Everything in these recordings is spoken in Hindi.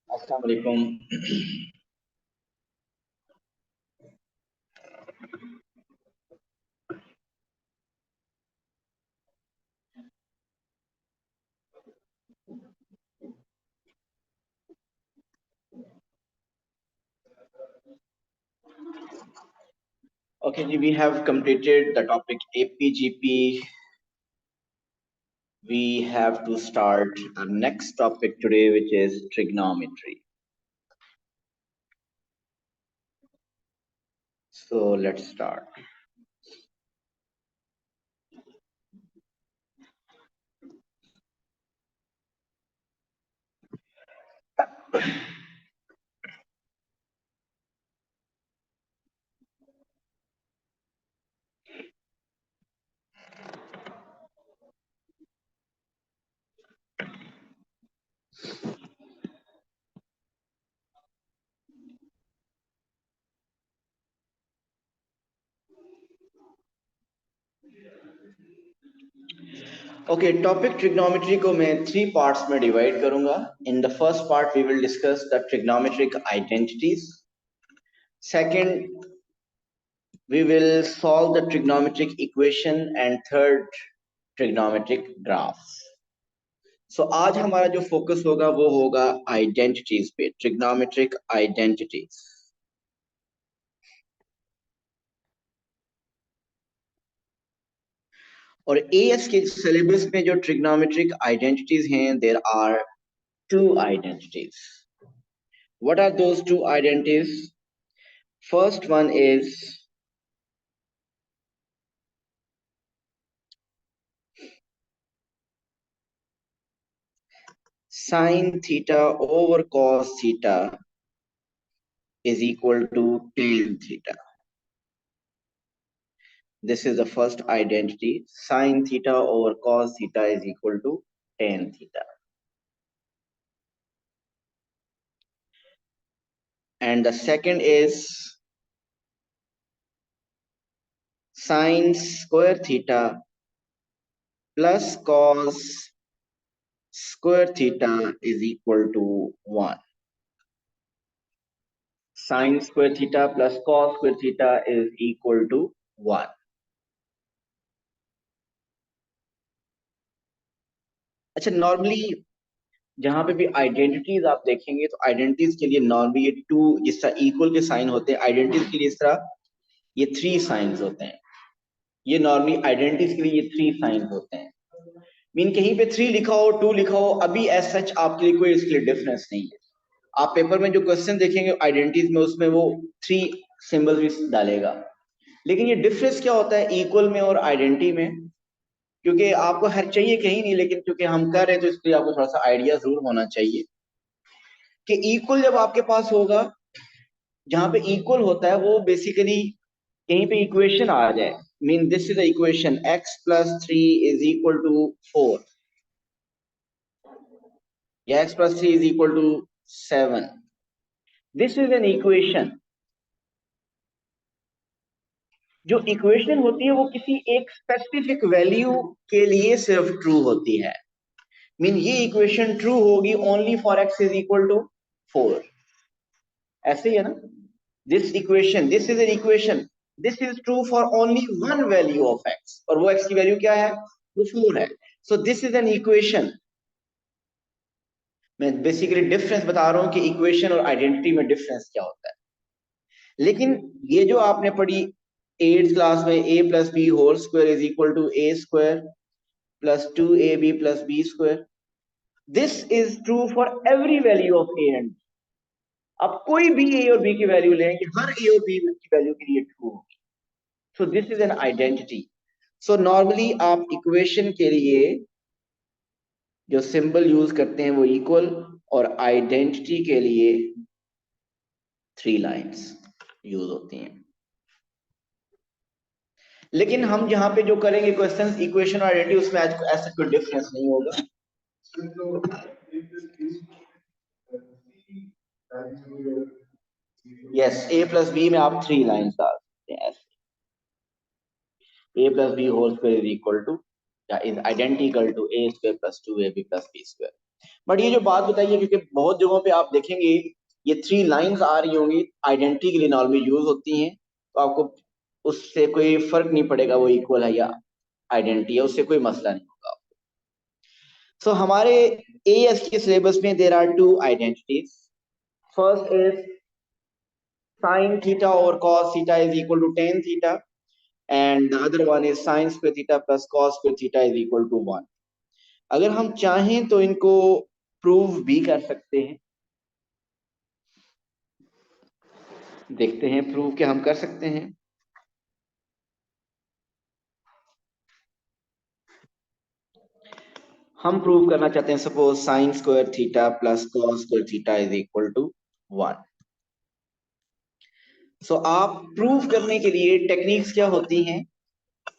अस्सलाम वालेकुम। Okay, we have completed the topic APGP. We have to start our next topic today, which is trigonometry. So let's start. Okay, topic trigonometry को मैं 3 parts में divide करूंगा. In the first part, we will discuss the trigonometric identities. Second, we will solve the trigonometric equation, and third, trigonometric graphs. So आज हमारा जो फोकस होगा वो होगा आइडेंटिटीज पे, ट्रिग्नोमेट्रिक आइडेंटिटीज. और एएस के सिलेबस में जो ट्रिग्नोमेट्रिक आइडेंटिटीज हैं, there are 2 identities. What are those 2 identities? First one is sin theta over cos theta is equal to tan theta. This is the first identity. Sin theta over cos theta is equal to tan theta. And the second is sin square theta plus cos square theta is equal to 1. Sin square theta plus cos square theta is equal to 1. अच्छा, नॉर्मली जहां पे भी आइडेंटिटीज आप देखेंगे तो आइडेंटिटीज के लिए नॉर्मली ये 2 जिस तरह इक्वल के साइन होते हैं, आइडेंटिटीज के लिए इस तरह ये 3 साइंस होते हैं. ये नॉर्मली आइडेंटिटीज के लिए ये 3 साइंस होते हैं. मीन कहीं पे 3 लिखा हो, 2 लिखा हो, अभी एज सच आपके लिए कोई इसके लिए डिफरेंस नहीं है. आप पेपर में जो क्वेश्चन देखेंगे आइडेंटिटीज में, उसमें वो 3 सिंबल भी डालेगा. लेकिन ये डिफरेंस क्या होता है इक्वल में और आइडेंटिटी में? क्योंकि आपको हर चाहिए कहीं नहीं, लेकिन क्योंकि हम कर रहे हैं तो इसलिए आपको थोड़ा सा आइडिया जरूर होना चाहिए कि इक्वल जब आपके पास होगा, जहां पे इक्वल होता है वो बेसिकली कहीं पे इक्वेशन आ जाए. Mean this is the equation x plus 3 is equal to 4 या x plus 3 is equal to 7. This is an equation. जो इक्वेशन होती है वो किसी एक स्पेसिफिक वैल्यू के लिए सिर्फ ट्रू होती है. मीन ये इक्वेशन ट्रू होगी only for x is equal to 4. ऐसे ही है ना? This equation, this is an equation, this is true for only one value of x, और वो x की वैल्यू क्या है? वो 4 है. So this is an equation. मैं बेसिकली डिफरेंस बता रहा हूं कि इक्वेशन और आइडेंटिटी में डिफरेंस क्या होता है. लेकिन ये जो आपने पढ़ी 8th क्लास में, a plus B whole square is equal to a square plus 2ab plus b square, this is true for every value of a and b. अब कोई भी a और b की वैल्यू लें कि हर a और b की वैल्यू के लिए ट्रू होगी. So this is an identity. So normally आप इक्वेशन के लिए जो सिंबल यूज करते हैं वो इक्वल, और आइडेंटिटी के लिए 3 लाइंस यूज होती हैं. लेकिन हम जहां पे जो करेंगे क्वेश्चंस इक्वेशन और आइडेंटिटी, उसमें आज ऐसा कोई डिफरेंस नहीं होगा. यस, a प्लस बी में आप 3 लाइंस डाल सकते हैं ऐसे. a plus B whole square is equal to या is identical to a square plus 2ab plus b square. But ये जो बात बताई है, क्योंकि बहुत जगहों पे आप देखेंगे ये 3 लाइंस आ रही होंगी, आइडेंटिटी के लिए नॉर्मली यूज होती हैं, तो आपको उससे कोई फर्क नहीं पड़ेगा वो इक्वल है या आइडेंटिटी है, उससे कोई मसला नहीं होगा। सो हमारे एएस के सिलेबस में there are 2 identities. First is sin theta over cos theta is equal to tan theta, and the other one is sin square theta plus cos square theta is equal to 1. अगर हम चाहें तो इनको प्रूव भी कर सकते हैं, देखते हैं प्रूव क्या हम कर सकते हैं। हम प्रूव करना चाहते हैं suppose sine square theta plus cos square theta is equal to 1। So आप प्रूव करने के लिए टेक्निक्स क्या होती हैं,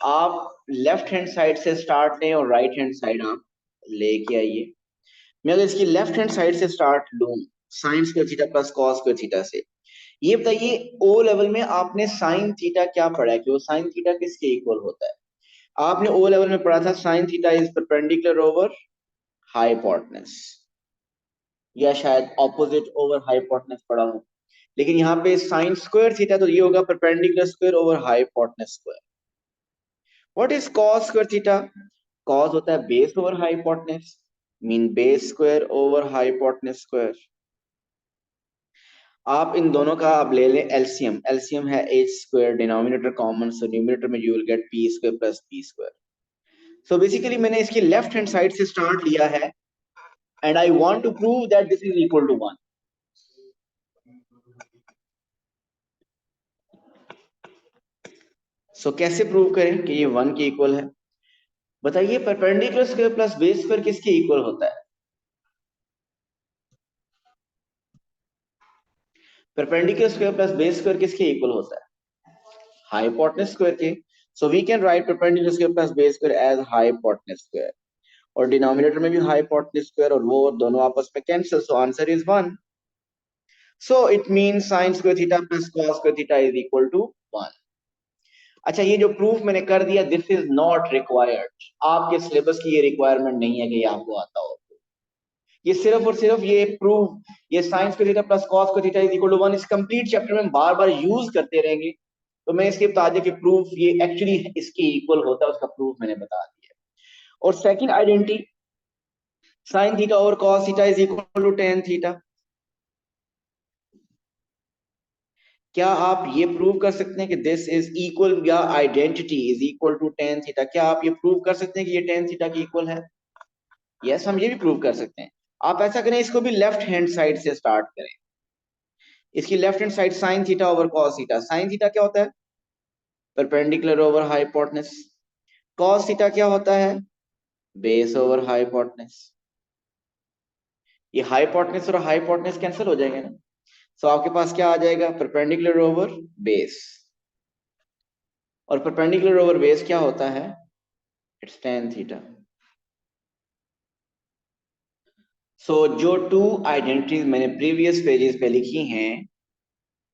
आप लेफ्ट हैंड साइड से स्टार्ट लें और राइट हैंड साइड आप लेके आइए। मैं अगर इसकी लेफ्ट हैंड साइड से स्टार्ट लूं sign square theta plus cos square theta से, ये बताइए ओ लेवल में आपने साइन थीटा क्या पढ़ा है कि वो साइन थीटा किसके इक्वल होता है। आपने ओ लेवल में पढ़ा था sine theta is perpendicular over hypotenuse, या शायद ऑपोजिट ओवर हाइपोटेनस पढ़ा हो, लेकिन यहाँ पे साइन स्क्वायर थीटा तो ये होगा perpendicular square over hypotenuse square. What is cos square theta? Cos होता है base over hypotenuse, mean base square over hypotenuse square. आप इन दोनों का आप ले लें एलसीएम, एलसीएम है H square, denominator common, so numerator में you will get P square plus P square. So basically मैंने इसकी लेफ्ट हैंड साइड से स्टार्ट लिया है and I want to prove that this is equal to 1। So कैसे प्रूव करें कि ये 1 के इक्वल है? बताइए perpendicular square plus base square किसके इक्वल होता है? Perpendicular square plus base square किसके इक्वल होता है? हाइपोटेनस स्क्वायर के। So we can write perpendicular square plus base square as hypotenuse square, और डिनोमिनेटर में भी हाइपोटेनस स्क्वायर और वो दोनों आपस में cancel, so answer is 1। So it means sin square theta plus cos square theta is equal to 1। अच्छा, ये जो प्रूफ मैंने कर दिया दिस इज नॉट रिक्वायर्ड, आपके सिलेबस की ये रिक्वायरमेंट नहीं है कि ये आपको आता हो। ये सिर्फ और सिर्फ ये प्रूफ, ये sine square theta plus cos square theta is equal to 1 इस कंप्लीट चैप्टर में बार बार यूज करते रहेंगे, तो मैं इसके बता दिया कि प्रूफ ये एक्चुअली इसके इक्वल होता है, उसका प्रूफ मैंने बता दिया। और सेकंड आइडेंटिटी साइन थीटा और cos theta is equal to tan theta, क्या आप ये प्रूव कर सकते हैं कि दिस इज इक्वल, या identity is equal to tan theta? क्या आप ये प्रूव कर सकते हैं कि ये tan थीटा की इक्वल है? यस, हम ये भी प्रूव कर सकते हैं। आप ऐसा करें, इसको भी लेफ्ट हैंड साइड से स्टार्ट करें। इसकी left hand side sign theta over cos theta, sine theta क्या होता है? Perpendicular over hypotenuse. cos theta क्या होता है? Base over hypotenuse. ये हाइपोटेनस और हाइपोटेनस कैंसिल हो जाएंगे ना, सो आपके पास क्या आ जाएगा? परपेंडिकुलर ओवर बेस, और परपेंडिकुलर ओवर बेस क्या होता है? It's tan theta. सो जो 2 आइडेंटिटीज मैंने प्रीवियस पेजेस पे लिखी हैं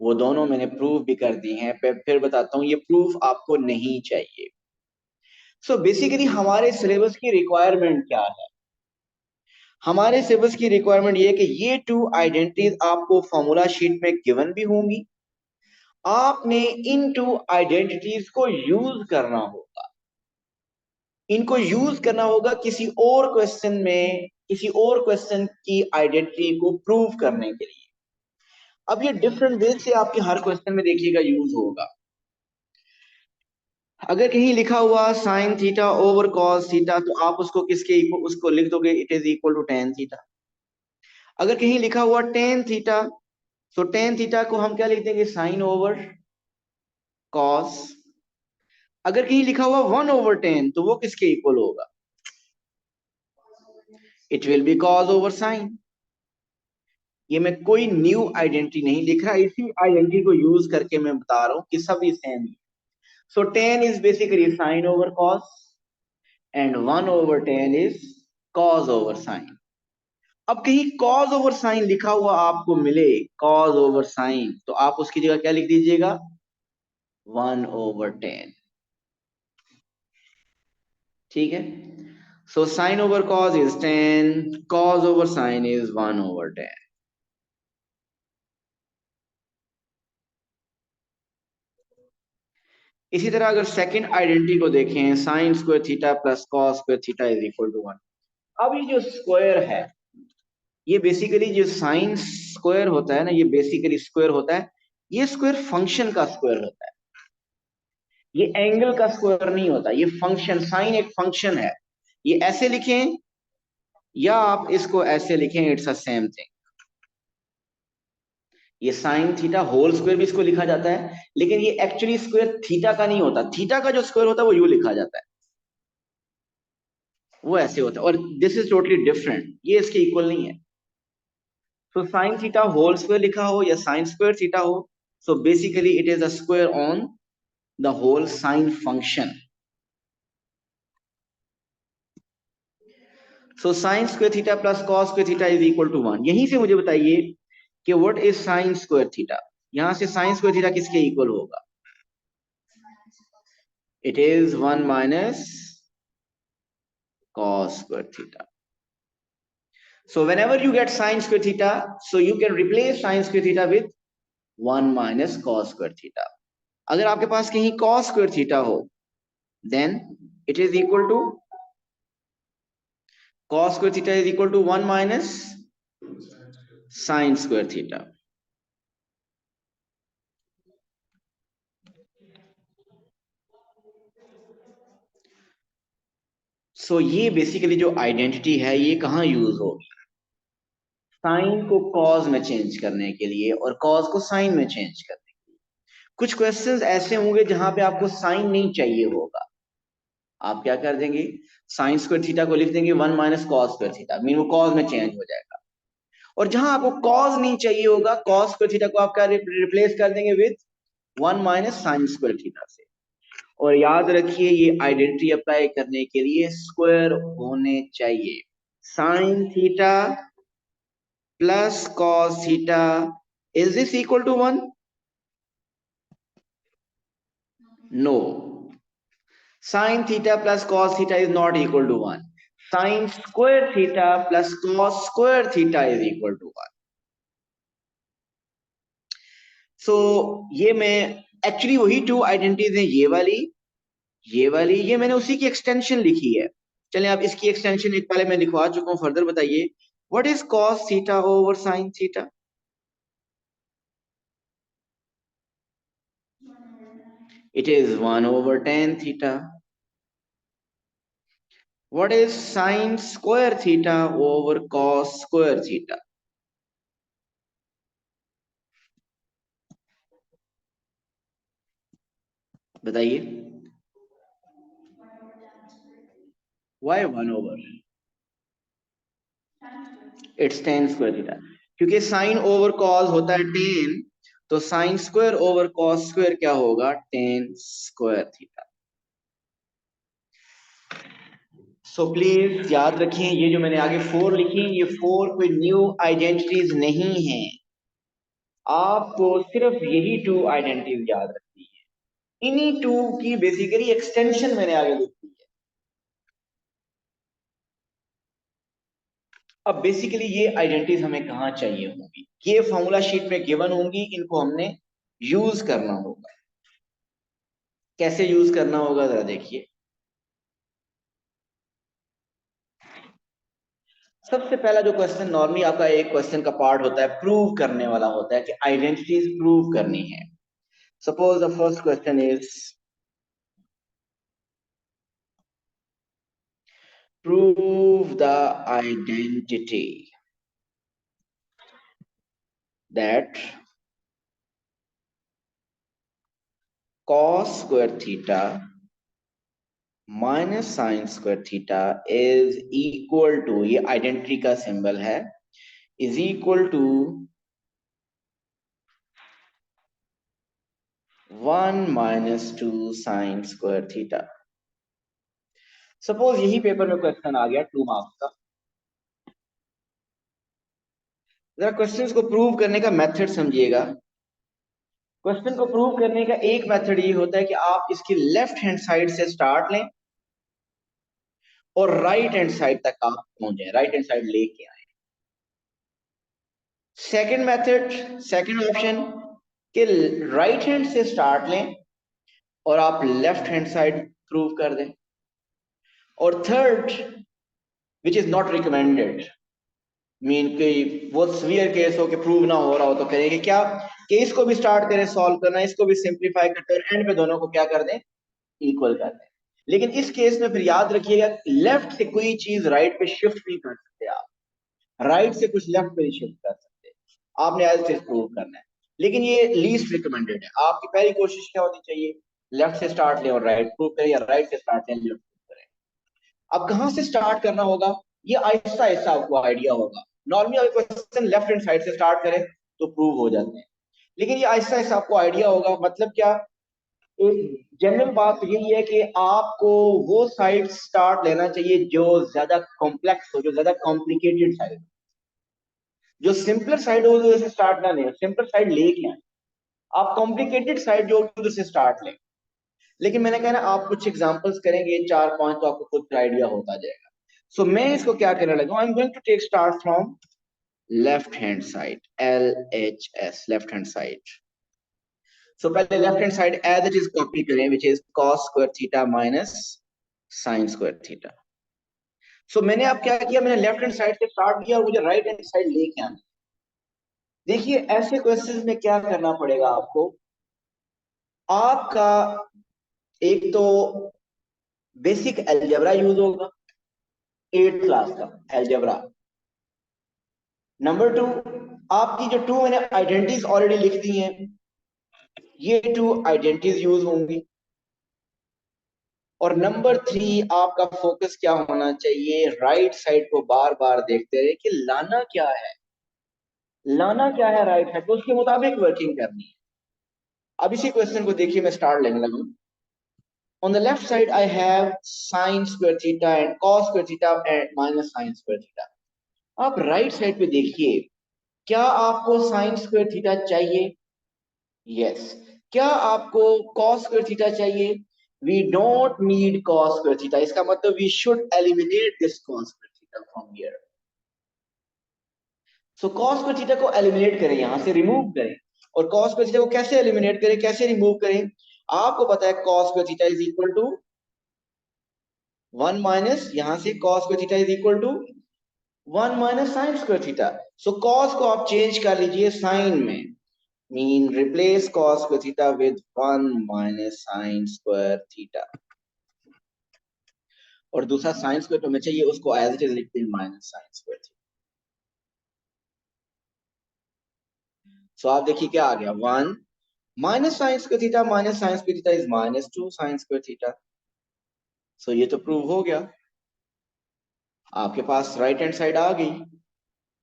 वो दोनों मैंने प्रूव भी कर दी हैं, फिर बताता हूँ ये प्रूफ आपको नहीं चाहिए। सो बेसिकली हमारे सिलेबस की रिक्वायरमेंट क्या है? हमारे सिलेबस की रिक्वायरमेंट ये है कि ये 2 आइडेंटिटीज आपको फॉर्मूला शीट में गिवन भी होंगी, आपने इन 2 आइडेंटिटीज को यूज करना होगा, इनको यूज करना होगा किसी और क्वेश्चन में, किसी और क्वेश्चन की आइडेंटिटी को प्रूव करने के लिए। अब ये डिफरेंट वे से आपके हर क्वेश्चन में देखिएगा यूज होगा। अगर कहीं लिखा हुआ sine theta over cos theta, तो आप उसको किसके इक्वल, उसको लिख दोगे it is equal to tan theta. अगर कहीं लिखा हुआ tan थीटा, तो tan थीटा को हम क्या लिख देंगे? Sine over cos. अगर कहीं लिखा हुआ 1/tan, तो वो किसके इक्वल होगा? It will be cos over sine. ये मैं कोई न्यू आइडेंटिटी नहीं लिख रहा, इसी आइडेंटिटी को यूज करके मैं बता रहा हूं कि सभी सेम ही। So tan is basically sine over cos and 1/tan is cos over sine. अब कहीं कॉस ओवर साइन लिखा हुआ आपको मिले, कॉस ओवर साइन, तो आप उसकी जगह क्या लिख दीजिएगा? 1/tan। ठीक है, So sine over cos is 10, cos over sine is 1 over 10. इसी तरह अगर सेकंड आइडेंटिटी को देखें, sine square theta plus cos square theta is equal to 1। अब ये जो स्क्वायर है, ये बेसिकली जो साइन स्क्वायर होता है ना, ये बेसिकली स्क्वायर होता है, ये स्क्वायर फंक्शन का स्क्वायर होता है, ये एंगल का स्क्वायर नहीं होता। ये फंक्शन, साइन एक फंक्शन है। ये ऐसे लिखें या आप इसको ऐसे लिखें, इट्स अ सेम थिंग। ये साइन थीटा होल स्क्वायर भी इसको लिखा जाता है, लेकिन ये एक्चुअली स्क्वायर थीटा का नहीं होता। थीटा का जो स्क्वायर होता है वो यूं लिखा जाता है, वो ऐसे होता है। और दिस इज टोटली डिफरेंट, ये इसके इक्वल नहीं है। So sine theta whole square लिखा हो या साइन स्क्वायर थीटा हो, so basically it is a square on the whole sine function. So sine square theta plus cos square theta is equal to 1। यहीं से मुझे बताइए कि what is sine square theta. यहां से साइन स्क्वायर थीटा किसके इक्वल होगा? It is 1 minus cos square theta. So whenever you get sine square theta, so you can replace sine square theta with 1 minus cos square theta. अगर आपके पास कहीं cos square theta हो, then it is equal to cos square theta is equal to 1 minus sine square theta. So ये बेसिकली जो आइडेंटिटी है, ये कहाँ यूज होगी? साइन को कॉस में चेंज करने के लिए और कॉस को साइन में चेंज करने के लिए। कुछ क्वेश्चंस ऐसे होंगे जहां पे आपको साइन नहीं चाहिए होगा, आप क्या कर देंगे, साइन स्क्वायर थीटा को लिख देंगे 1 minus cos square theta, mean वो कॉस में चेंज हो जाएगा। और जहां आपको कॉस नहीं चाहिए होगा, कॉस स्क्वायर थीटा को आप क्या रिप्लेस कर देंगे with 1 minus sine square theta से। और याद रखिए, ये आइडेंटिटी अप्लाई करने के लिए स्क्वायर होने चाहिए। Sine theta plus cos theta, is this equal to 1? No, sin theta plus cos theta is not equal to 1. Sin square theta plus cos square theta is equal to 1. So ये मैं एक्चुअली वही टू आइडेंटिटीज हैं, ये वाली, ये मैंने उसी की एक्सटेंशन लिखी है। चलें अब इसकी एक्सटेंशन एक पहले मैं लिखवा चुका हूं, फर्दर बताइए what is cos theta over sin theta? It is 1 over tan theta. What is sin square theta over cos square theta? बताइए। Why 1 over? It's tan square theta, क्योंकि sin over cos होता है tan, तो sin square over cos square क्या होगा? tan square theta. So please याद रखिए, ये जो मैंने आगे 4 लिखी, ये 4 कोई न्यू आइडेंटिटीज नहीं है, आपको सिर्फ यही 2 आइडेंटिटीज याद रखनी है। इन्हीं 2 की बेसिकली एक्सटेंशन मैंने आगे लिखी है। अब बेसिकली ये आइडेंटिटीज हमें कहाँ चाहिए होंगी? ये फॉर्मूला शीट में गिवन होंगी, इनको हमने यूज करना होगा। कैसे यूज करना होगा जरा देखिए। सबसे पहला जो क्वेश्चन, नॉर्मली आपका एक क्वेश्चन का पार्ट होता है, प्रूव करने वाला होता है कि आइडेंटिटीज प्रूव करनी है। Suppose the first question is prove the identity that cos square theta minus sine square theta is equal to, ये आइडेंटिटी का सिंबल है, is equal to 1 minus 2 sine square theta. Suppose यही पेपर में क्वेश्चन आ गया 2 मार्क्स का। जरा क्वेश्चंस को प्रूव करने का मेथड समझिएगा। क्वेश्चन को प्रूव करने का एक मेथड ये होता है कि आप इसकी लेफ्ट हैंड साइड से स्टार्ट लें और राइट हैंड साइड तक आप पहुंच जाए, राइट हैंड साइड लेके आए। सेकंड मेथड, सेकंड ऑप्शन कि राइट हैंड से स्टार्ट लें और आप लेफ्ट हैंड साइड प्रूव कर दें। और third, which is not recommended, mean कि वो सीवियर केस हो कि प्रूव ना हो रहा हो, तो करेंगे क्या कि इसको भी स्टार्ट करें सॉल्व करना, इसको भी सिंप्लीफाई करते हैं, एंड पे दोनों को क्या कर दें, इक्वल कर दें। लेकिन इस केस में फिर याद रखिएगा, लेफ्ट से कोई चीज राइट पे शिफ्ट नहीं कर सकते आप, राइट से कुछ लेफ्ट पे शिफ्ट कर सकते, आपने एज इट प्रूव करना है। लेकिन ये लीस्ट रिकमेंडेड है। आपकी पहली कोशिश क्या होनी चाहिए, लेफ्ट से स्टार्ट लें और राइट प्रूव करें, या राइट से स्टार्ट लें लेफ्ट प्रूव करें। अब कहां से स्टार्ट करना होगा, ये आहिस्ता आहिस्ता आपको आइडिया होगा। नॉर्मली अगर क्वेश्चन लेफ्ट हैंड साइड से स्टार्ट करें तो प्रूव हो जाते हैं, लेकिन ये आहिस्ता आहिस्ता आपको आइडिया होगा। मतलब क्या, एक जनरल बात तो यही है कि आपको वो साइड स्टार्ट लेना चाहिए जो ज्यादा कॉम्प्लेक्स हो, जो ज्यादा कॉम्प्लिकेटेड साइड हो। जो सिंपलर साइड हो उधर से स्टार्ट ना लें, सिंपल साइड लेके आए। आप कॉम्प्लिकेटेड साइड जो उधर से स्टार्ट लें। लेकिन मैंने कहा ना, आप कुछ एग्जांपल्स करेंगे 4-5 तो आपको खुद आइडिया होता जाएगा। सो मैं इसको क्या करने लगा, I am going to take start from left hand side, LHS, left hand side. So पहले left hand side as it is copy करें, which is cos square theta minus sine square theta. So मैंने अब क्या किया, मैंने लेफ्ट हैंड साइड से स्टार्ट किया और मुझे राइट हैंड साइड लेके आना। देखिए ऐसे क्वेश्चंस में क्या करना पड़ेगा आपको, आपका एक तो बेसिक अलजेब्रा यूज होगा, 8th क्लास का अलजेब्रा। नंबर 2, आपकी जो 2 मैंने आइडेंटिटीज ऑलरेडी लिख दी हैं, ये 2 आइडेंटिटीज यूज होंगी। और नंबर 3, आपका फोकस क्या होना चाहिए, राइट साइड को बार बार देखते रहे कि लाना क्या है, लाना क्या है राइट साइड को, उसके मुताबिक वर्किंग करनी है। अब इसी क्वेश्चन को देखिए, मैं स्टार्ट लेने लगा। On the left side, I have sin square theta and cos square theta and minus sin square theta. आप राइट साइड पे देखिए, क्या आपको sin square theta चाहिए, यस। क्या आपको cos square theta चाहिए, we don't need cos square theta, इसका मतलब we should eliminate this cos square theta from here. So cos square theta को एलिमिनेट करें, यहां से रिमूव करें। और cos square theta को कैसे एलिमिनेट करें, कैसे रिमूव करें, आपको पता है cos square theta is equal to 1 minus, यहां से cos square theta is equal to 1 minus sine square theta. So cos को आप चेंज कर लीजिए साइन में, mean replace cos square theta with 1 minus sine square theta. और दूसरा साइन स्क्वायर तो हमें चाहिए, उसको एज इट इज लिखते हैं minus sine square theta. So आप देखिए क्या आ गया, 1 minus sine square theta minus sine square theta is minus 2 sine square theta. So ये तो प्रूव हो गया, आपके पास राइट हैंड साइड आ गई।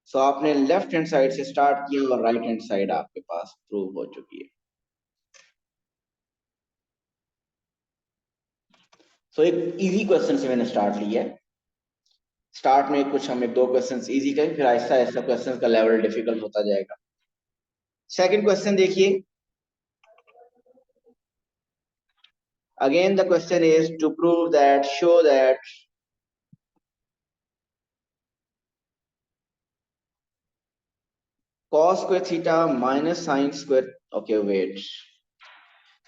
सो आपने लेफ्ट हैंड साइड से स्टार्ट किया और राइट हैंड साइड आपके पास प्रूव हो चुकी है। सो एक इजी क्वेश्चन से मैंने स्टार्ट लिया है। स्टार्ट में कुछ हम 1-2 क्वेश्चंस इजी करें, फिर आहिस्ता आहिस्ता क्वेश्चंस का लेवल डिफिकल्ट होता जाएगा। सेकंड क्वेश्चन देखिए, again the question is to prove that, show that cos square theta minus sin square, okay wait,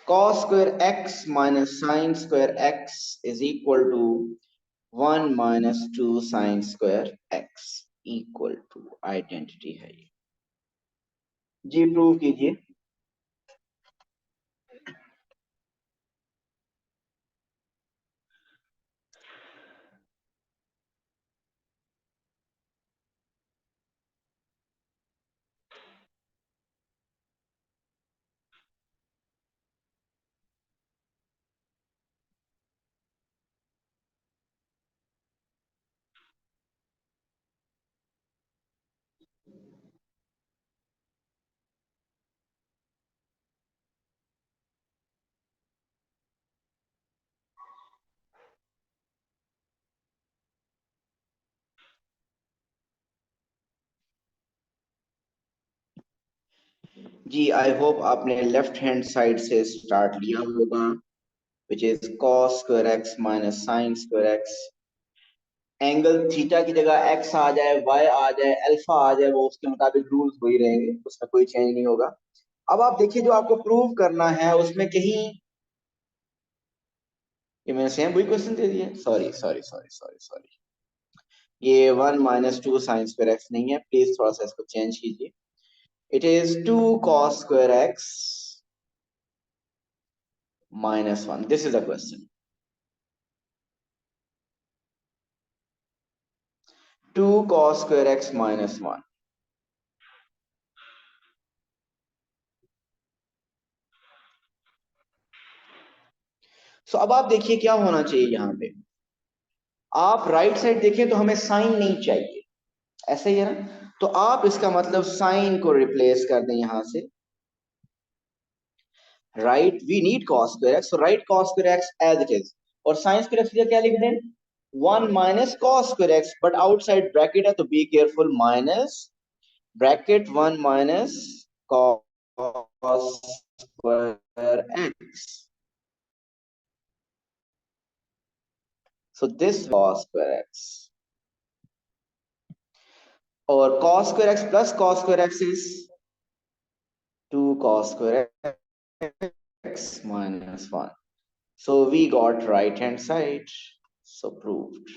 cos square x minus sin square x is equal to 1 minus 2 sin square x equal to identity है ये, जी प्रूव कीजिए। जी आई होप आपने लेफ्ट हैंड साइड से स्टार्ट लिया होगा, which is cos square x minus sin square x. Angle theta की जगह एक्स आ जाए, वाई आ जाए, अल्फा आ जाए, वो उसके मुताबिक रूल्स वही रहेंगे, उसमें कोई चेंज नहीं होगा। अब आप देखिए जो आपको प्रूव करना है उसमें कहीं, ये मैंने सेम वही क्वेश्चन दे दिया, sorry sorry sorry sorry sorry, ये 1 - 2 sin² x नहीं है, प्लीज थोड़ा सा इसको चेंज कीजिए। It is 2 cos² x -1, this is the question. 2 cos² x -1। सो अब आप देखिए क्या होना चाहिए यहाँ पे, आप राइट साइड देखें तो हमें साइन नहीं चाहिए, ऐसा ही है ना, तो आप इसका मतलब साइन को रिप्लेस कर दें यहां से, right, we need cos²x, so write cos²x as it is, और sin²x की जगह क्या लिख दें, 1 - cos²x, बट आउटसाइड ब्रैकेट है तो be careful, minus bracket 1 - cos²x, so this cos²x, और cos²x plus cos²x is 2 cos²x -1, so we got right hand side, so proved।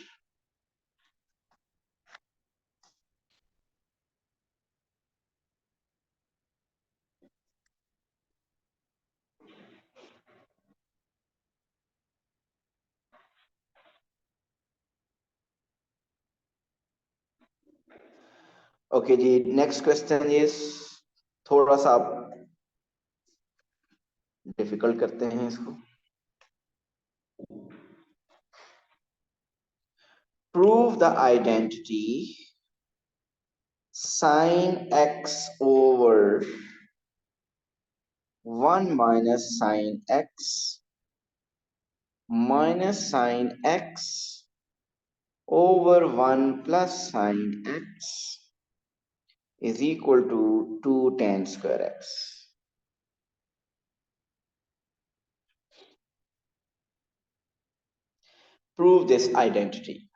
Okay जी, नेक्स्ट क्वेश्चन इज थोड़ा सा डिफिकल्ट करते हैं इसको। Prove the identity sin x over 1 - sin x minus sin x over 1 plus sin x is equal to 2 tan²x। Prove this identity।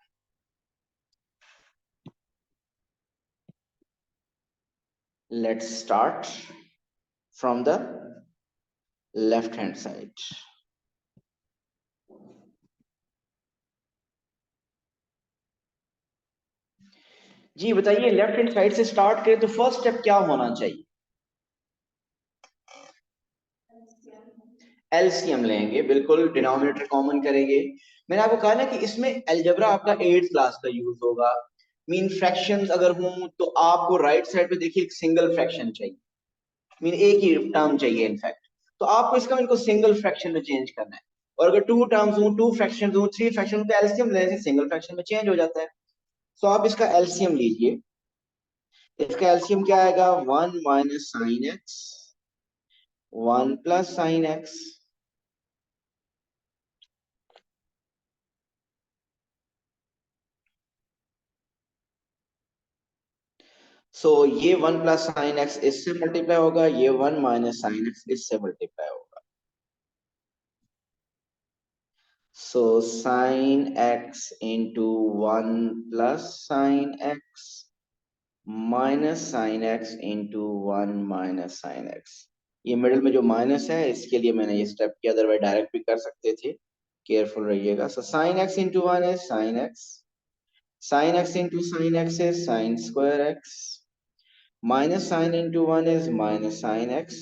Let's start from the left hand side। जी बताइए, लेफ्ट हैंड साइड से स्टार्ट करें तो फर्स्ट स्टेप क्या होना चाहिए, एलसीएम लेंगे, बिल्कुल डिनोमिनेटर कॉमन करेंगे। मैंने आपको कहा ना कि इसमें अलजेब्रा आपका 8th क्लास का यूज होगा, मीन फ्रैक्शंस अगर हों तो आपको राइट साइड पे देखिए एक सिंगल फ्रैक्शन चाहिए, मीन एक ही टर्म चाहिए इनफैक्ट, तो आपको इसका इनको सिंगल फ्रैक्शन में चेंज करना है, और अगर 2 टर्म्स हो, 2 फ्रैक्शन हो, 3 फ्रैक्शन, तो एलसीएम लेने से सिंगल फ्रैक्शन में चेंज हो जाता है। सो आप इसका एलसीएम लीजिए, इसका एलसीएम क्या आएगा, 1 - sin x 1 plus sin x, so ये 1 प्लस साइन एक्स इससे मल्टीप्लाई होगा, ये 1 माइनस साइन एक्स इससे मल्टीप्लाई होगा, so sine x into 1 plus sine x minus sine x into 1 minus sine x. ये मिडिल में जो माइनस है इसके लिए मैंने ये स्टेप किया, अदरवाइज डायरेक्ट भी कर सकते थे, केयरफुल रहिएगा। So sine x into 1 is sine x, sine x into sine x is sin²x, minus sin into 1 is minus sin x,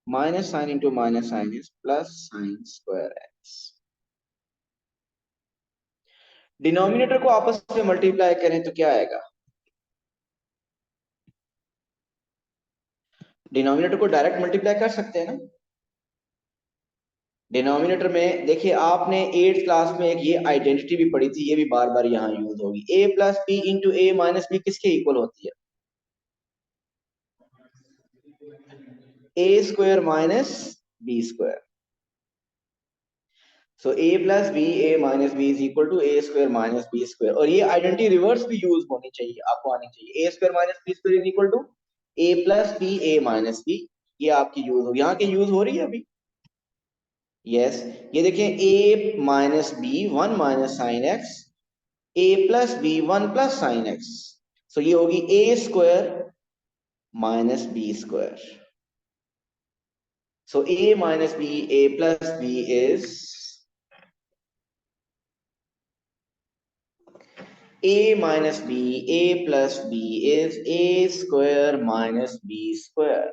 minus sin into minus sin is plus sin²x। Denominator को आपस में मल्टीप्लाई करें तो क्या आएगा, डिनोमिनेटर को डायरेक्ट मल्टीप्लाई कर सकते हैं ना, डिनोमिनेटर में देखिए आपने 8th क्लास में एक ये आइडेंटिटी भी पढ़ी थी, ये भी बार बार यहाँ यूज होगी, a plus B into A minus B किसके इक्वल होती है, a² minus b²। So a plus B A minus B is equal to a² minus b², और ये आइडेंटिटी रिवर्स भी यूज होनी चाहिए, आपको आनी चाहिए, a² minus b² is equal to a plus B A minus B, ये आपकी यूज होगी, यहाँ की यूज हो रही है अभी, यस। ये देखें a minus B 1 minus sine X A plus B 1 + sin x, so ये होगी a² - b². So a minus b, a plus b is a minus b, a plus b is a² - b².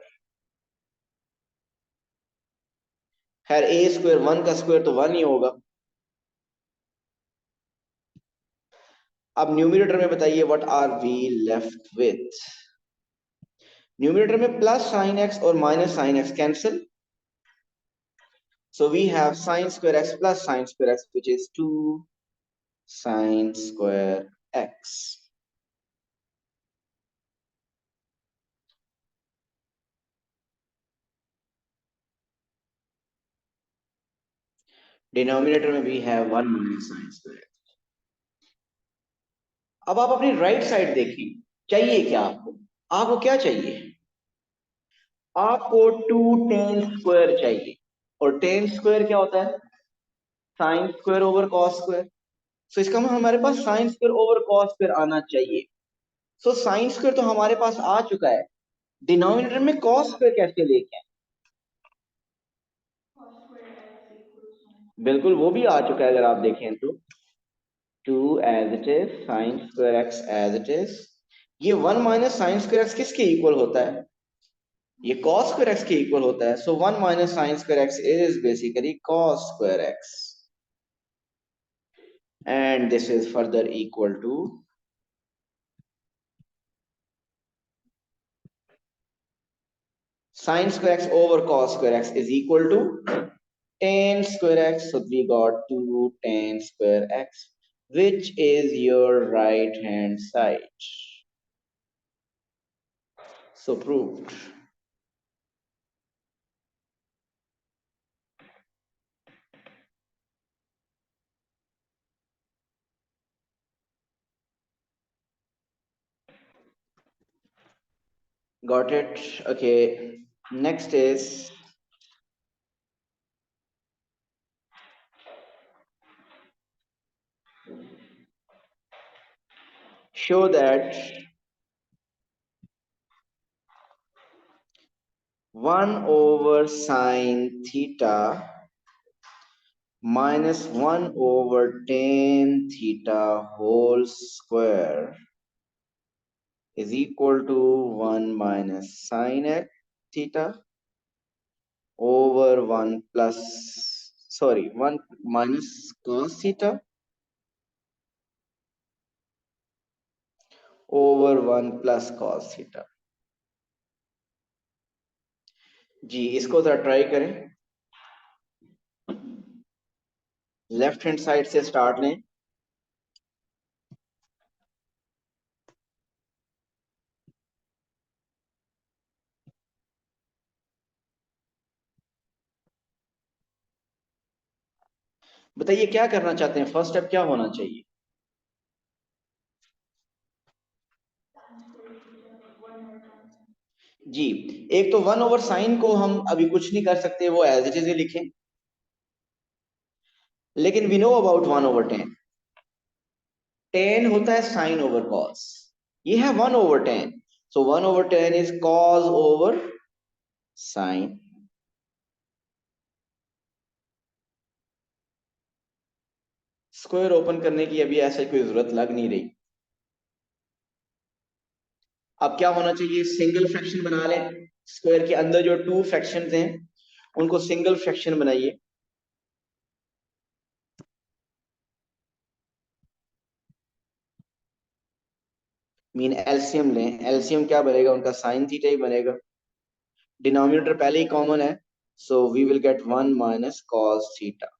खैर a², 1 का स्क्वायर तो 1 ही होगा. अब न्यूमरेटर में बताइए what are we left with. Numerator में प्लस साइन एक्स और minus sine X cancel. So we have sin square x plus sin square x, which is 2 sin square x. Denominator में भी है 1 minus sin square x. अब आप अपनी राइट साइड देखिए, चाहिए क्या आपको. आपको क्या चाहिए? आपको 2 tan स्क्वायर चाहिए. और tan स्क्वायर क्या होता है? Sine square over cos square. So इसका मतलब हमारे पास sine square over cos square आना चाहिए. सो साइन स्क्वायर तो हमारे पास आ चुका है. डिनोमिनेटर में कॉस स्क्वायर कैसे लेके आए? बिल्कुल वो भी आ चुका है अगर आप देखें तो. 2 as it is sin square x as it is. ये 1 माइनस साइन स्क्वायर एक्स किसके इक्वल होता है? ये cos स्क्वायर एक्स के इक्वल होता है. So 1 minus sine square X is basically cos square X. And this is further equal to sin square x over cos square x is equal to tan square x. So we got 2 tan square x, which is your right hand side. So proved. Got it? Okay. Next is show that 1 over sine theta minus 1 over tan theta whole square is equal to 1 minus sine x theta over 1 minus cos theta over 1 plus cos theta. जी इसको जरा ट्राई करें. लेफ्ट हैंड साइड से स्टार्ट लें. बताइए क्या करना चाहते हैं, फर्स्ट स्टेप क्या होना चाहिए? जी एक तो 1 ओवर साइन को हम अभी कुछ नहीं कर सकते, वो एज इट इज ही लिखें. लेकिन we know about 1 over tan. Tan होता है साइन ओवर कॉस. ये है 1 over tan. So 1 over tan is cos over sine. Square open करने की अभी ऐसे कोई जरूरत लग नहीं रही. अब क्या होना चाहिए? सिंगल फ्रैक्शन बना लें. स्क्वायर के अंदर जो 2 फ्रैक्शंस हैं उनको सिंगल फ्रैक्शन बनाइए. मीन एलसीएम लें. एलसीएम क्या बनेगा उनका? साइन थीटा ही बनेगा. डिनोमिनेटर पहले ही कॉमन है. So we will get 1 minus cos theta.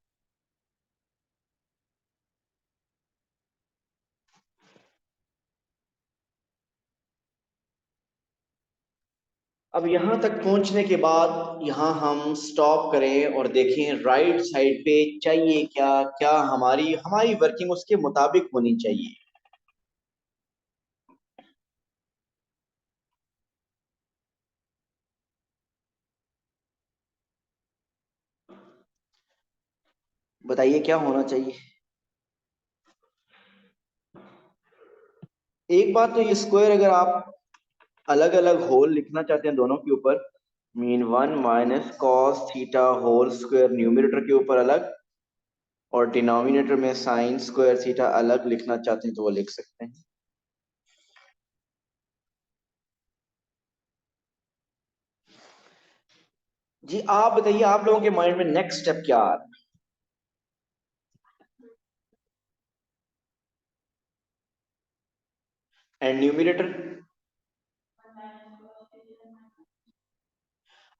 अब यहां तक पहुंचने के बाद यहां हम स्टॉप करें और देखें राइट साइड पे चाहिए क्या. क्या हमारी हमारी वर्किंग उसके मुताबिक होनी चाहिए. बताइए क्या होना चाहिए. एक बात तो ये स्क्वायर अगर आप अलग अलग होल लिखना चाहते हैं दोनों के ऊपर, mean 1 - cos θ whole square numerator के ऊपर अलग, और डिनोमिनेटर में साइन स्क्वायर थीटा अलग लिखना चाहते हैं तो वो लिख सकते हैं। जी आप बताइए, आप लोगों के माइंड में नेक्स्ट स्टेप क्या आ रहा है? एंड न्यूमरेटर,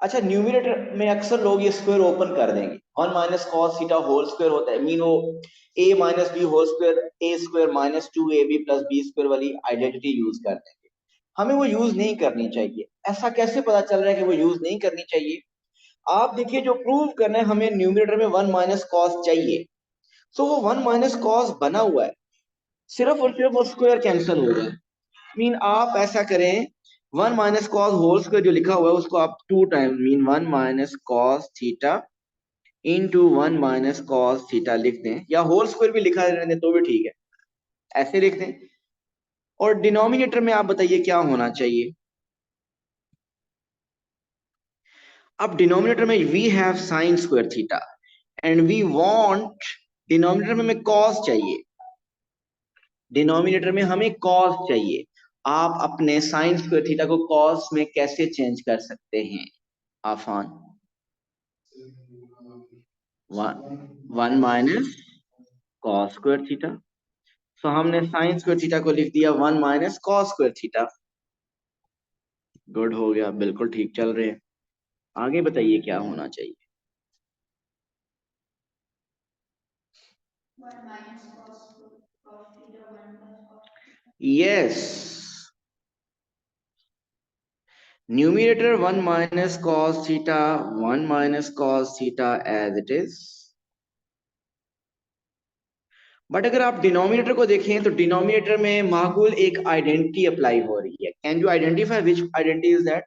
अच्छा न्यूमरेटर में अक्सर लोग ये स्क्वायर ओपन कर देंगे। 1 - cos θ होल स्क्वायर होता है, मीन वो a - b whole square a² - 2ab + b² वाली आइडेंटिटी यूज करते हैं। हमें वो यूज नहीं करनी चाहिए। ऐसा कैसे पता चल रहा है कि वो यूज नहीं करनी चाहिए? आप देखिए, जो प्रूव करना है हमें न्यूमरेटर में 1 - cos चाहिए, सो वो 1 - cos बना हुआ है, सिर्फ और सिर्फ वो स्क्वायर कैंसिल हो जाए। मीन आप ऐसा करें, 1 - cos होल स्क्वायर जो लिखा हुआ है उसको आप 2 time, mean 1 - cos θ into 1 - cos θ लिख दें, या होल स्क्वायर भी लिखा रहने दें तो भी ठीक है, ऐसे लिख दें। और डिनोमिनेटर में आप बताइए क्या होना चाहिए? अब डिनोमिनेटर में we have sine square theta and we want, denominator में हमें कॉस चाहिए, डिनोमिनेटर में हमें कॉस चाहिए। आप अपने साइन स्क्वायर थीटा को कॉस में कैसे चेंज कर सकते हैं? आसान, 1 - cos² थीटा। सो हमने साइन स्क्वायर थीटा को लिख दिया 1 - cos²थीटा। गुड, हो गया, बिल्कुल ठीक चल रहे हैं। आगे बताइए क्या होना चाहिए? Yes, numerator 1 - cos θ, 1 - cos θ as it is. But अगर आप डिनोमिनेटर को देखें तो डिनोमिनेटर में माकूल एक आइडेंटिटी अप्लाई हो रही है। Can you identify which identity is that?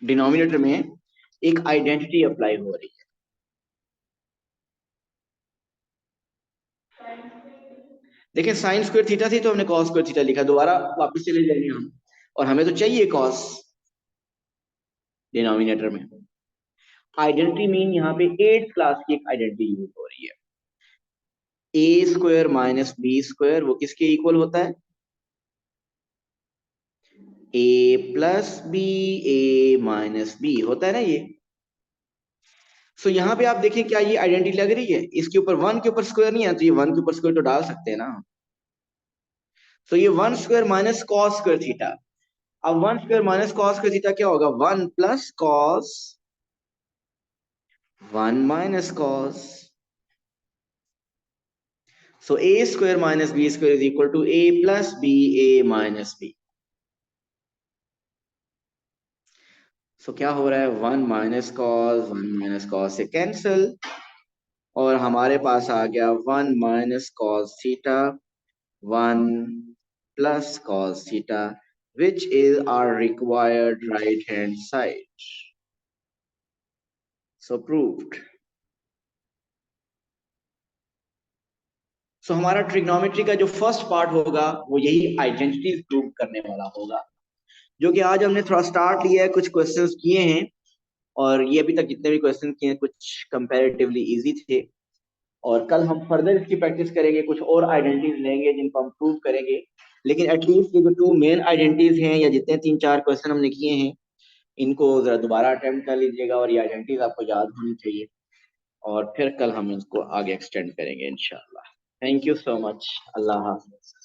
Denominator में एक आइडेंटिटी अप्लाई हो रही है। देखिए, साइन स्क्वायर थीटा थी तो हमने कॉस स्क्वायर थीटा लिखा, दोबारा वापस चले जाएंगे हम, और हमें तो चाहिए कॉस डिनोमिनेटर में। आइडेंटिटी मीन यहाँ पे 8th क्लास की एक आइडेंटिटी यूज हो रही है। a² - b² वो किसके इक्वल होता है? a+b a-b होता है ना ये। सो यहाँ पे आप देखें, क्या ये आइडेंटिटी लग रही है? इसके ऊपर 1 के ऊपर स्क्वायर नहीं है, तो ये 1 के ऊपर स्क्वायर तो डाल सकते हैं ना। तो ये 1² - cos²θ। अब 1² - cos²θ क्या होगा? 1 + cos 1 - cos। So a² - b² is equal to a+b a-b। सो क्या हो रहा है? 1 - cos 1 - cos से कैंसिल, और हमारे पास आ गया 1 - cos θ 1 + cos θ, which is our required right hand side. So proved. सो हमारा ट्रिग्नोमेट्री का जो फर्स्ट पार्ट होगा वो यही आइडेंटिटीज प्रूव करने वाला होगा, जो कि आज हमने थोड़ा स्टार्ट लिया है, कुछ क्वेश्चंस किए हैं, और ये अभी तक जितने भी क्वेश्चन किए हैं कुछ कंपैरेटिवली इजी थे। और कल हम फर्दर इसकी प्रैक्टिस करेंगे, कुछ और आइडेंटिटीज लेंगे जिनको हम प्रूव करेंगे। लेकिन एटलीस्ट ये जो 2 मेन आइडेंटिटीज हैं, या जितने 3-4 क्वेश्चन हमने किए हैं, इनको जरा दोबारा अटेम्प्ट कर लीजिएगा, और ये आइडेंटिटीज आपको याद होनी चाहिए, और फिर कल हम इसको आगे एक्सटेंड करेंगे इंशाल्लाह। Thank you so much. Allah Hafiz.